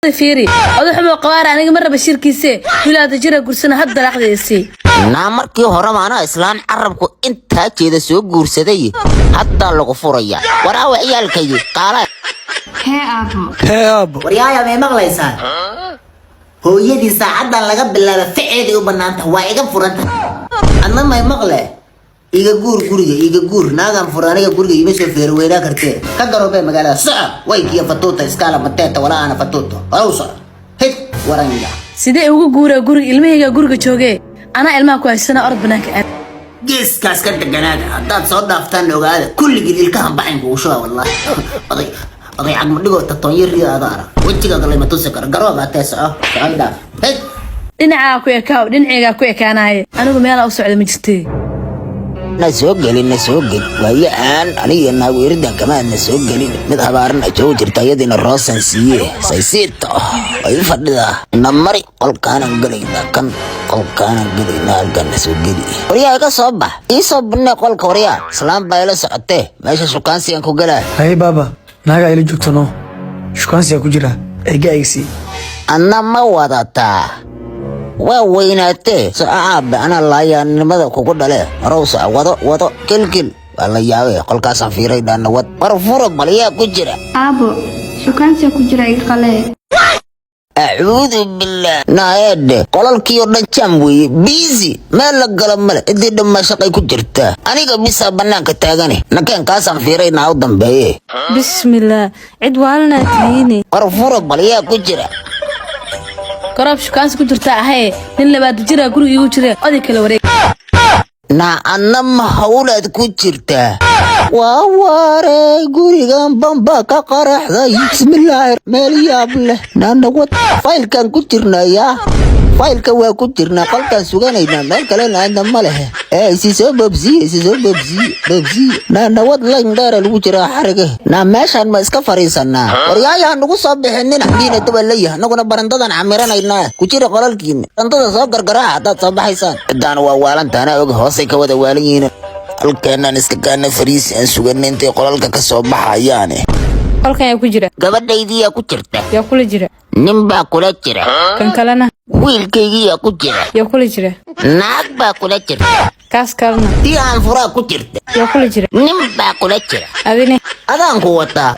فيري أضو حمو قوار أنا مرة بشير كيسي ولا تجرى قرصنا هاد دلعق ديسي نامركي هرم أنا إسلام عربكو انت كده سوق قرصدي حتى لو فوريا وراو عيالكي قال هي أبو وريايا ما مغليسان هو يدي ساعة لغا بالله فعيدي وبنانته وايقا فرانته أنا ما مغلي إيجا قور ناغان فرانيga guriga ima soo feerweena kartee ka garoobay magaalada sac way kiya fatuuta iskala mateeta wala ana fatuuto awsa hid waranga sidee ugu guura guriga ilmahayga guriga joogay ana ilmaha ku haysana orod banaanka aad geeskaas ka deganaada hadaad soo dhaaftaan ogaada kulligii ilkahan baxin ku soo wallahi oday agma dhigo tatoonyiriida adara wajiga galay ma tusi kar garooba teeso saayda hid dhinaca ku ekaaw dhinaciga ku ekaanaaye anigu meel u socdo ma jirtay نسوقلي وهي أنا ناويردها كمان نسوقلي متهبارنا جو جرتايدين الراسن سيسيتا أي فردا نمري قل كان قلينا قل كان قلينا قال نسوقلي وريا إيكا صبح إيه صبنا قل كوريا سلام بايلا سعته ماشي شكان سيانكو قلا هاي بابا ناقا إلي جوكتنو شكان سيانكو جرا إيقا إيكسي أنا ما وضعتا وويناتي صعب أنا لا يعني ماذا كقول له روسا وضع كل والله يا قل كاسن في ريدا نوت مرفورك مليا كجرا أبو شو كان سيكجرا يقلي أعوذ بالله نايد قلال كيو نجاموي بيزي ما لقلم ملا إدي دم شقي كجرتا أنا كبسا بنان كتاغاني نكين كاسن في ريدا ناودن بيه بسم الله عدوالنا تهيني مرفورك مليا كجرا قراب شكانس ku jirta ahay nin labaad jira guriga igu jira oday kala wareeg na anam hawlad ku jirta waa wareey gurigan bamba ka qaraxday bismillaah meel yaab leh nana wad faylkan ku jirnaya faylka waa ku jirna qalkan suganayna meel kale laana ma leh si soo babzi nana wad la indara lagu jira xariga na meeshan ma iska fariisana waryaaya nagu soo bixinina diina dabalaya naguna barandadan camiranayna ku jira qolalkiina barandada soo gargaraa hadaad soo baxaysaan cidaan waa waalantaana og hoosay ka wada waalanyihiin halkeenan iska gaana fariis aan suganay intay qolalka ka soo baxayaane qolkan ay ku jira gabadhaydiya ku jirta yaa kula jira nin baa kula jira kan kalena wiilkaygiya ku jira yaa kula jira naag baa kula jirta kaas kalena tii aan furaa ku jirta yaa kula jira nin baa kula jira adine adaan ku wataa